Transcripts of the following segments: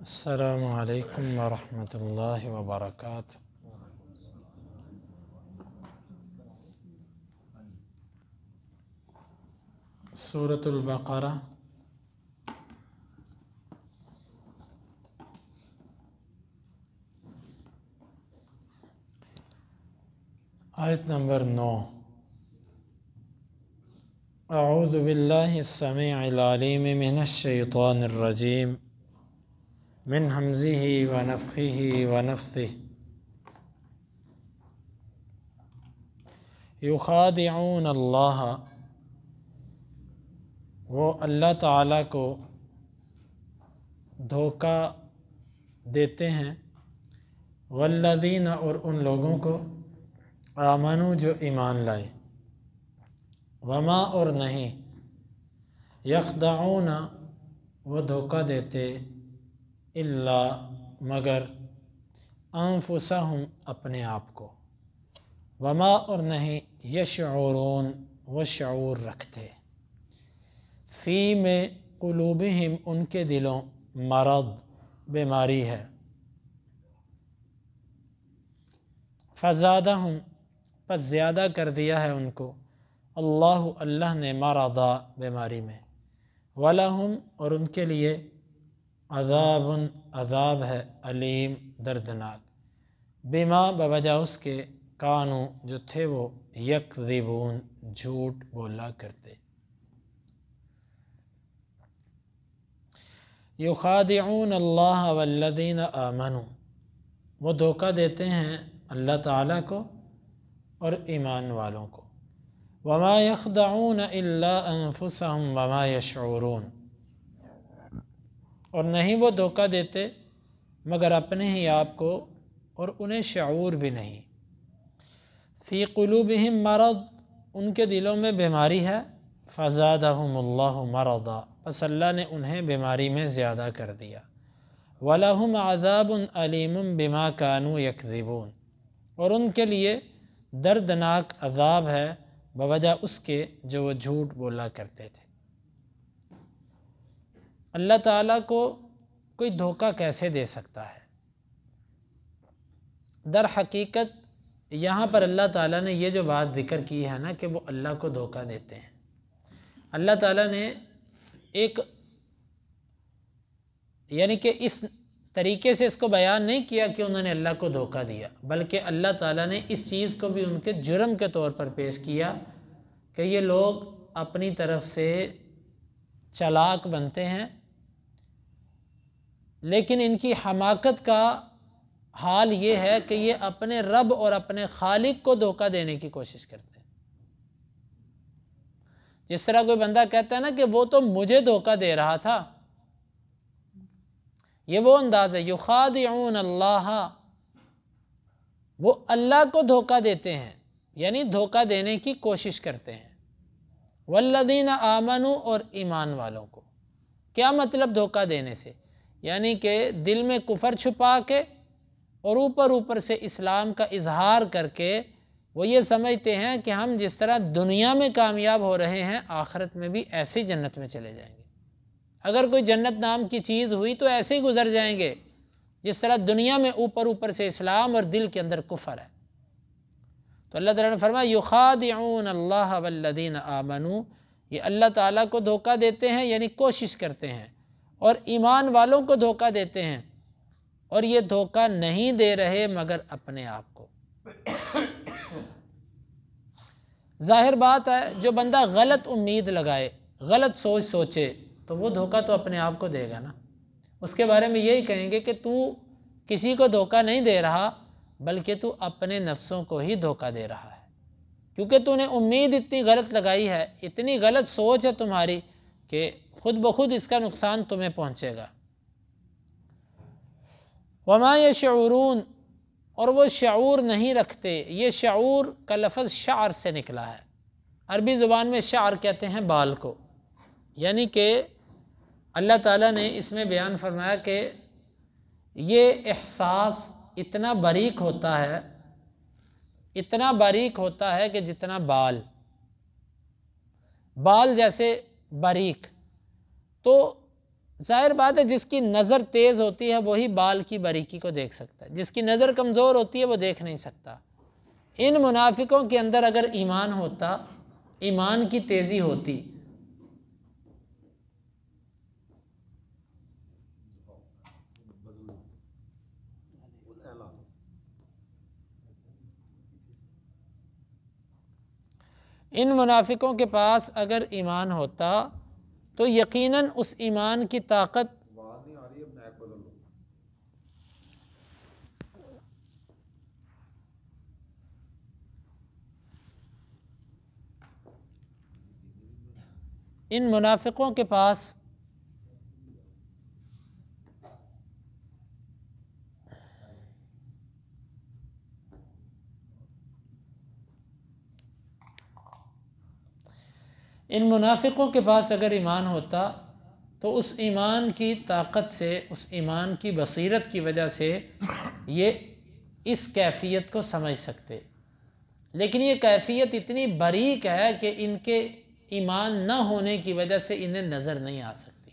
السلام علیکم ورحمۃ اللہ وبرکاتہ۔ سورۃ البقرہ آیت نمبر 9۔ اعوذ باللہ السمیع العلیم من الشیطان الرجیم من ہمزہ ونفخہ ونفثہ۔ یخادعون اللہ، وہ اللہ تعالیٰ کو دھوکہ دیتے ہیں، والذین، اور ان لوگوں کو، آمنوا، جو ایمان لائے، وما، اور نہیں، یخدعون، وہ دھوکہ دیتے، الا، مگر، انفسہم، اپنے آپ کو، وما، اور نہیں، یشعرون، وہ شعور رکھتے، فی، میں، قلوبہم، ان کے دلوں، مرض، بیماری ہے، فزادہم، پس زیادہ کر دیا ہے ان کو، اللہ نے، مرضا، بیماری میں، ولہم، اور ان کے لیے، عذاب، عذاب ہے، علیم، دردناک، بما، بوجہ اس کے، کانوا، جو تھے وہ، یکذبون، جھوٹ بولا کرتے۔ یخادعون اللہ والذین آمنوا، وہ دھوکہ دیتے ہیں اللہ تعالیٰ کو اور ایمان والوں کو، وما یخدعون الا انفسہم وما یشعرون، اور نہیں وہ دھوکہ دیتے مگر اپنے ہی آپ کو، اور انہیں شعور بھی نہیں، فی قلوبہم مرض، ان کے دلوں میں بیماری ہے، فزادہم اللہ مرضا، پس اللہ نے انہیں بیماری میں زیادہ کر دیا، وَلَهُمْ عَذَابٌ عَلِيمٌ بِمَا كَانُوا يَكْذِبُونَ، اور ان کے لیے دردناک عذاب ہے بوجہ اس کے جو وہ جھوٹ بولا کرتے تھے۔ اللہ تعالیٰ کو کوئی دھوکہ کیسے دے سکتا ہے؟ در حقیقت یہاں پر اللہ تعالیٰ نے یہ جو بات ذکر کی ہے نا کہ وہ اللہ کو دھوکہ دیتے ہیں، اللہ تعالیٰ نے ایک، یعنی کہ اس طریقے سے اس کو بیان نہیں کیا کہ انہوں نے اللہ کو دھوکہ دیا، بلکہ اللہ تعالیٰ نے اس چیز کو بھی ان کے جرم کے طور پر پیش کیا کہ یہ لوگ اپنی طرف سے چلاک بنتے ہیں، لیکن ان کی حماقت کا حال یہ ہے کہ یہ اپنے رب اور اپنے خالق کو دھوکہ دینے کی کوشش کرتے ہیں۔ جس طرح کوئی بندہ کہتا ہے نا کہ وہ تو مجھے دھوکہ دے رہا تھا، یہ وہ انداز ہے، یخادعون اللہ، وہ اللہ کو دھوکہ دیتے ہیں، یعنی دھوکہ دینے کی کوشش کرتے ہیں، والذین آمنوا، اور ایمان والوں کو۔ کیا مطلب دھوکہ دینے سے؟ یعنی کہ دل میں کفر چھپا کے اور اوپر سے اسلام کا اظہار کر کے وہ یہ سمجھتے ہیں کہ ہم جس طرح دنیا میں کامیاب ہو رہے ہیں آخرت میں بھی ایسے ہی جنت میں چلے جائیں گے، اگر کوئی جنت نام کی چیز ہوئی تو ایسے ہی گزر جائیں گے جس طرح دنیا میں اوپر سے اسلام اور دل کے اندر کفر ہے۔ تو اللہ تعالیٰ نے فرمایا یخادعون اللہ والذین آمنوا، یہ اللہ تعالیٰ کو دھوکہ دیتے ہیں، یعنی کوشش کرتے ہیں، اور ایمان والوں کو دھوکہ دیتے ہیں، اور یہ دھوکہ نہیں دے رہے مگر اپنے آپ کو۔ ظاہر بات ہے جو بندہ غلط امید لگائے، غلط سوچ سوچے تو وہ دھوکہ تو اپنے آپ کو دے گا نا۔ اس کے بارے میں یہی کہیں گے کہ تو کسی کو دھوکہ نہیں دے رہا بلکہ تو اپنے نفسوں کو ہی دھوکہ دے رہا ہے، کیونکہ تو نے امید اتنی غلط لگائی ہے، اتنی غلط سوچ ہے تمہاری کہ خود بخود اس کا نقصان تمہیں پہنچے گا۔ وما یشعرون، اور وہ شعور نہیں رکھتے، یہ شعور کا لفظ شعر سے نکلا ہے، عربی زبان میں شعر کہتے ہیں بال کو، یعنی کہ اللہ تعالیٰ نے اس میں بیان فرمایا کہ یہ احساس اتنا باریک ہوتا ہے، اتنا باریک ہوتا ہے کہ جتنا بال جیسے باریک، تو ظاہر بات ہے جس کی نظر تیز ہوتی ہے وہی بال کی باریکی کو دیکھ سکتا ہے، جس کی نظر کمزور ہوتی ہے وہ دیکھ نہیں سکتا۔ ان منافقوں کے اندر اگر ایمان ہوتا، ایمان کی تیزی ہوتی، ان منافقوں کے پاس اگر ایمان ہوتا تو یقیناً اس ایمان کی طاقت ان منافقوں کے پاس اگر ایمان ہوتا تو اس ایمان کی طاقت سے، اس ایمان کی بصیرت کی وجہ سے یہ اس کیفیت کو سمجھ سکتے، لیکن یہ کیفیت اتنی باریک ہے کہ ان کے ایمان نہ ہونے کی وجہ سے انہیں نظر نہیں آ سکتی۔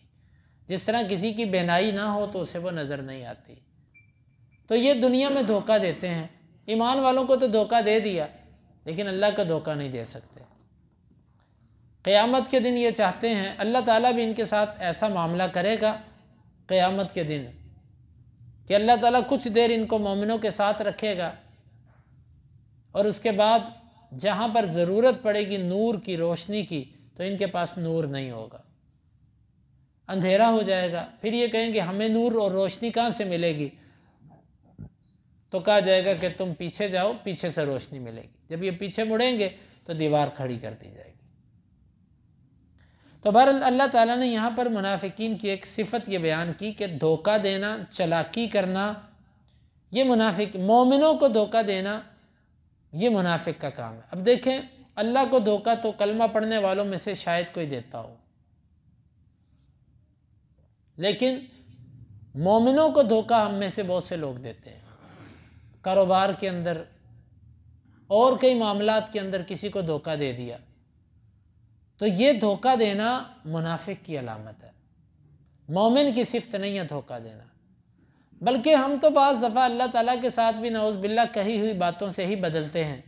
جس طرح کسی کی بینائی نہ ہو تو اسے وہ نظر نہیں آتی، تو یہ دنیا میں دھوکہ دیتے ہیں۔ ایمان والوں کو تو دھوکہ دے دیا، لیکن اللہ کا دھوکہ نہیں دے سکتے۔ قیامت کے دن یہ چاہتے ہیں، اللہ تعالیٰ بھی ان کے ساتھ ایسا معاملہ کرے گا قیامت کے دن کہ اللہ تعالیٰ کچھ دیر ان کو مومنوں کے ساتھ رکھے گا، اور اس کے بعد جہاں پر ضرورت پڑے گی نور کی، روشنی کی، تو ان کے پاس نور نہیں ہوگا، اندھیرا ہو جائے گا۔ پھر یہ کہیں گے ہمیں نور اور روشنی کہاں سے ملے گی؟ تو کہا جائے گا کہ تم پیچھے جاؤ، پیچھے سے روشنی ملے گی۔ جب یہ پیچھے مڑیں گے تو دیوار کھڑی کر دی جائے گی۔ تو بہرحال اللہ تعالیٰ نے یہاں پر منافقین کی ایک صفت یہ بیان کی کہ دھوکہ دینا، چلاکی کرنا، یہ منافق، مومنوں کو دھوکہ دینا یہ منافق کا کام ہے۔ اب دیکھیں، اللہ کو دھوکہ تو کلمہ پڑھنے والوں میں سے شاید کوئی دیتا ہو، لیکن مومنوں کو دھوکہ ہم میں سے بہت سے لوگ دیتے ہیں۔ کاروبار کے اندر اور کئی معاملات کے اندر کسی کو دھوکہ دے دیا، تو یہ دھوکہ دینا منافق کی علامت ہے، مومن کی صفت نہیں ہے دھوکہ دینا۔ بلکہ ہم تو بعض دفعہ اللہ تعالیٰ کے ساتھ بھی نعوذ باللہ کہی ہوئی باتوں سے ہی بدلتے ہیں۔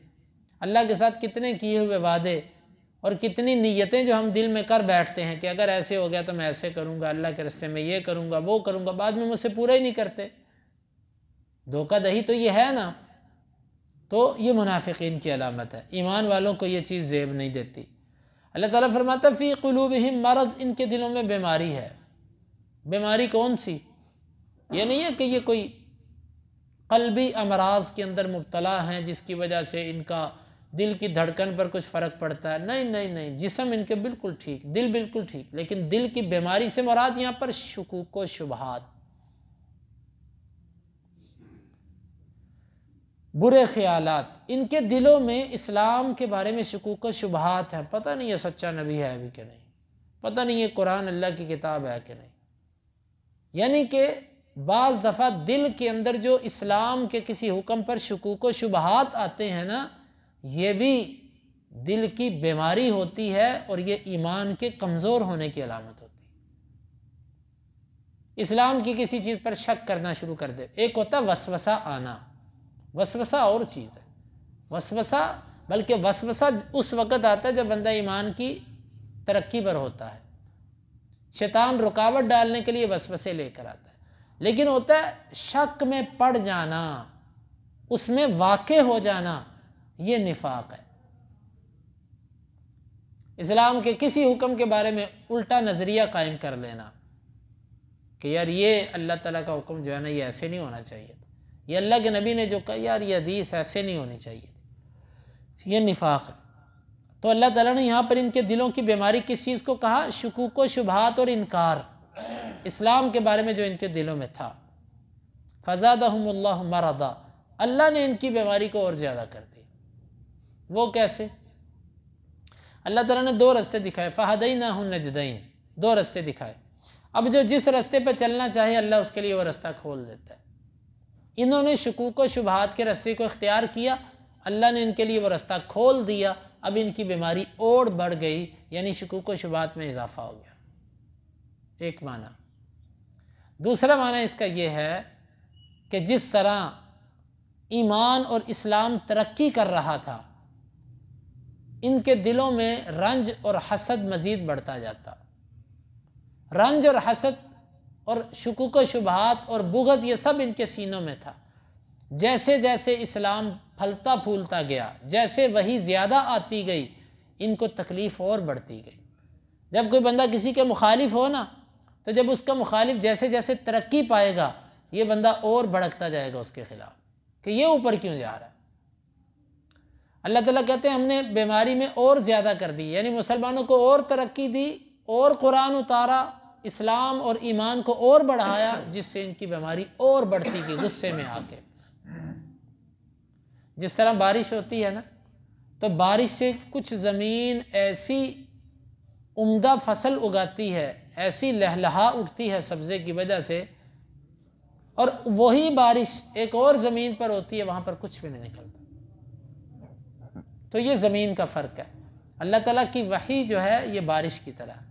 اللہ کے ساتھ کتنے کیے ہوئے وعدے اور کتنی نیتیں جو ہم دل میں کر بیٹھتے ہیں کہ اگر ایسے ہو گیا تو میں ایسے کروں گا، اللہ کے راستے میں یہ کروں گا، وہ کروں گا، بعد میں مجھ سے پورا ہی نہیں کرتے۔ دھوکہ دہی تو یہ ہے نا، تو یہ منافقین کی علامت ہے۔ ایمان والوں کو یہ چیز زیب نہیں دیتی۔ اللہ تعالیٰ فرماتا فی قلوبہم مرض، ان کے دلوں میں بیماری ہے۔ بیماری کون سی؟ یہ نہیں ہے کہ یہ کوئی قلبی امراض کے اندر مبتلا ہیں جس کی وجہ سے ان کا دل کی دھڑکن پر کچھ فرق پڑتا ہے، نہیں، جسم ان کے بالکل ٹھیک، دل بالکل ٹھیک، لیکن دل کی بیماری سے مراد یہاں پر شکوک و شبہات، برے خیالات، ان کے دلوں میں اسلام کے بارے میں شکوک و شبہات ہیں۔ پتہ نہیں یہ سچا نبی ہے بھی کہ نہیں، پتہ نہیں یہ قرآن اللہ کی کتاب ہے کہ نہیں۔ یعنی کہ بعض دفعہ دل کے اندر جو اسلام کے کسی حکم پر شکوک و شبہات آتے ہیں نا، یہ بھی دل کی بیماری ہوتی ہے، اور یہ ایمان کے کمزور ہونے کی علامت ہوتی ہے۔ اسلام کی کسی چیز پر شک کرنا شروع کر دے۔ ایک ہوتا ہے وسوسہ آنا، وسوسہ اور چیز ہے۔ وسوسہ، بلکہ وسوسہ اس وقت آتا ہے جب بندہ ایمان کی ترقی پر ہوتا ہے، شیطان رکاوٹ ڈالنے کے لیے وسوسے لے کر آتا ہے۔ لیکن ہوتا ہے شک میں پڑ جانا، اس میں واقع ہو جانا، یہ نفاق ہے۔ اسلام کے کسی حکم کے بارے میں الٹا نظریہ قائم کر لینا کہ یار یہ اللہ تعالیٰ کا حکم جو ہے نا یہ ایسے نہیں ہونا چاہیے تھا، یہ اللہ کے نبی نے جو کہا یار یہ حدیث ایسے نہیں ہونی چاہیے تھی، یہ نفاق ہے۔ تو اللہ تعالیٰ نے یہاں پر ان کے دلوں کی بیماری کس چیز کو کہا؟ شکوک و شبہات اور انکار، اسلام کے بارے میں جو ان کے دلوں میں تھا۔ فزادہم اللہ مرضا، اللہ نے ان کی بیماری کو اور زیادہ کر دی۔ وہ کیسے؟ اللہ تعالیٰ نے دو رستے دکھائے، فہدیناہ النجدین، دو رستے دکھائے۔ اب جو جس رستے پہ چلنا چاہے اللہ اس کے لیے وہ رستہ کھول دیتا ہے۔ انہوں نے شکوک و شبہات کے رستے کو اختیار کیا، اللہ نے ان کے لیے وہ رستہ کھول دیا، اب ان کی بیماری اور بڑھ گئی، یعنی شکوک و شبہات میں اضافہ ہو گیا۔ ایک معنی۔ دوسرا معنی اس کا یہ ہے کہ جس طرح ایمان اور اسلام ترقی کر رہا تھا، ان کے دلوں میں رنج اور حسد مزید بڑھتا جاتا۔ رنج اور حسد اور شکوک و شبہات اور بغض یہ سب ان کے سینوں میں تھا۔ جیسے جیسے اسلام پھلتا پھولتا گیا، جیسے وہی زیادہ آتی گئی، ان کو تکلیف اور بڑھتی گئی۔ جب کوئی بندہ کسی کے مخالف ہو نا، تو جب اس کا مخالف جیسے جیسے ترقی پائے گا، یہ بندہ اور بھڑکتا جائے گا اس کے خلاف کہ یہ اوپر کیوں جا رہا ہے۔ اللہ تعالیٰ کہتے ہیں ہم نے بیماری میں اور زیادہ کر دی، یعنی مسلمانوں کو اور ترقی دی، اور قرآن اتارا، اسلام اور ایمان کو اور بڑھایا، جس سے ان کی بیماری اور بڑھتی گئی غصے میں آ کے۔ جس طرح بارش ہوتی ہے نا، تو بارش سے کچھ زمین ایسی عمدہ فصل اگاتی ہے، ایسی لہلہا اٹھتی ہے سبزے کی وجہ سے، اور وہی بارش ایک اور زمین پر ہوتی ہے، وہاں پر کچھ بھی نہیں نکلتا۔ تو یہ زمین کا فرق ہے۔ اللہ تعالیٰ کی وحی جو ہے یہ بارش کی طرح ہے،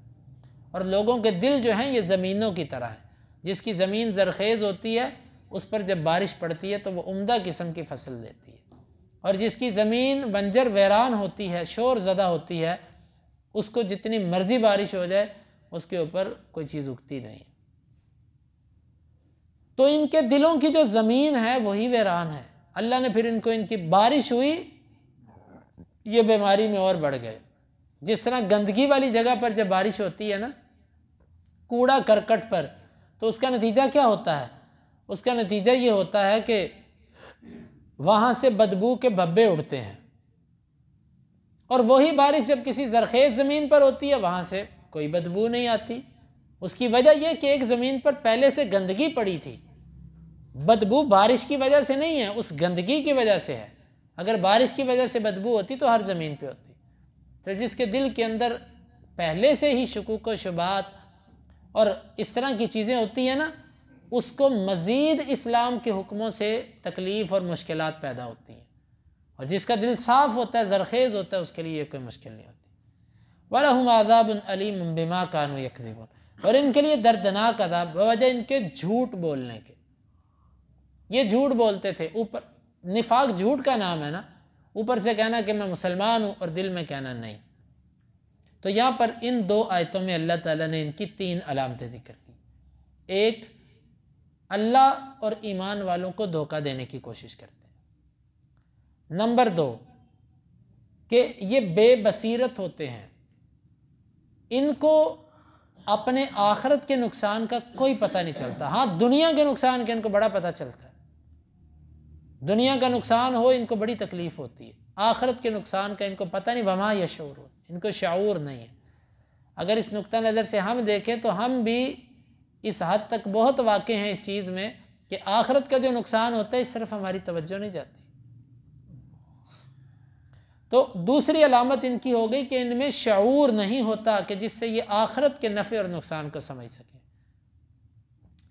اور لوگوں کے دل جو ہیں یہ زمینوں کی طرح ہیں۔ جس کی زمین زرخیز ہوتی ہے، اس پر جب بارش پڑتی ہے تو وہ عمدہ قسم کی فصل دیتی ہے، اور جس کی زمین بنجر ویران ہوتی ہے، شور زدہ ہوتی ہے، اس کو جتنی مرضی بارش ہو جائے اس کے اوپر کوئی چیز اگتی نہیں۔ تو ان کے دلوں کی جو زمین ہے وہی ویران ہے۔ اللہ نے پھر ان کو، ان کی بارش ہوئی، یہ بیماری میں اور بڑھ گئے۔ جس طرح گندگی والی جگہ پر جب بارش ہوتی ہے نا، کوڑا کرکٹ پر، تو اس کا نتیجہ کیا ہوتا ہے؟ اس کا نتیجہ یہ ہوتا ہے کہ وہاں سے بدبو کے بھبے اڑتے ہیں، اور وہی بارش جب کسی زرخیز زمین پر ہوتی ہے وہاں سے کوئی بدبو نہیں آتی۔ اس کی وجہ یہ کہ ایک زمین پر پہلے سے گندگی پڑی تھی۔ بدبو بارش کی وجہ سے نہیں ہے، اس گندگی کی وجہ سے ہے۔ اگر بارش کی وجہ سے بدبو ہوتی تو ہر زمین پہ ہوتی۔ تو جس کے دل کے اندر پہلے سے ہی شکوک و شبہات اور اس طرح کی چیزیں ہوتی ہیں نا، اس کو مزید اسلام کے حکموں سے تکلیف اور مشکلات پیدا ہوتی ہیں، اور جس کا دل صاف ہوتا ہے، زرخیز ہوتا ہے، اس کے لیے یہ کوئی مشکل نہیں ہوتی۔ وَلَهُمْ عَذَابٌ أَلِيمٌ بِمَا كَانُوا يَكْذِبُونَ، اور ان کے لیے دردناک عذاب بوجہ ان کے جھوٹ بولنے کے۔ یہ جھوٹ بولتے تھے، اوپر نفاق جھوٹ کا نام ہے نا، اوپر سے کہنا کہ میں مسلمان ہوں اور دل میں کہنا نہیں۔ تو یہاں پر ان دو آیتوں میں اللہ تعالیٰ نے ان کی 3 علامتیں ذکر کی۔ ایک، اللہ اور ایمان والوں کو دھوکہ دینے کی کوشش کرتے ہیں۔ نمبر 2، کہ یہ بے بصیرت ہوتے ہیں، ان کو اپنے آخرت کے نقصان کا کوئی پتہ نہیں چلتا۔ ہاں، دنیا کے نقصان کا ان کو بڑا پتہ چلتا ہے، دنیا کا نقصان ہو ان کو بڑی تکلیف ہوتی ہے، آخرت کے نقصان کا ان کو پتہ نہیں، وما یشعرون، ان کو شعور نہیں ہے۔ اگر اس نقطہ نظر سے ہم دیکھیں تو ہم بھی اس حد تک بہت واقع ہیں اس چیز میں کہ آخرت کا جو نقصان ہوتا ہے اس طرف ہماری توجہ نہیں جاتی۔ تو دوسری علامت ان کی ہو گئی کہ ان میں شعور نہیں ہوتا کہ جس سے یہ آخرت کے نفع اور نقصان کو سمجھ سکیں،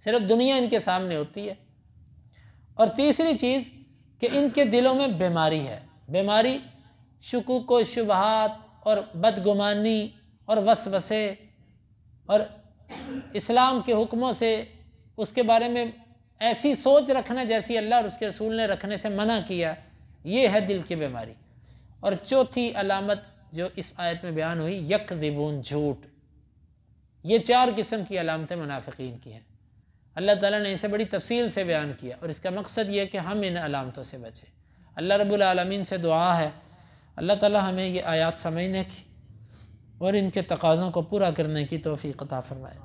صرف دنیا ان کے سامنے ہوتی ہے۔ اور تیسری چیز کہ ان کے دلوں میں بیماری ہے، بیماری شکوک و شبہات اور بدگمانی اور وسوسے اور اسلام کے حکموں سے اس کے بارے میں ایسی سوچ رکھنا جیسی اللہ اور اس کے رسول نے رکھنے سے منع کیا، یہ ہے دل کی بیماری۔ اور چوتھی علامت جو اس آیت میں بیان ہوئی، یکذبون، جھوٹ۔ یہ 4 قسم کی علامتیں منافقین کی ہیں۔ اللہ تعالیٰ نے اسے بڑی تفصیل سے بیان کیا، اور اس کا مقصد یہ کہ ہم ان علامتوں سے بچیں۔ اللہ رب العالمین سے دعا ہے اللہ تعالیٰ ہمیں یہ آیات سمجھنے کی اور ان کے تقاضوں کو پورا کرنے کی توفیق عطا فرمائے۔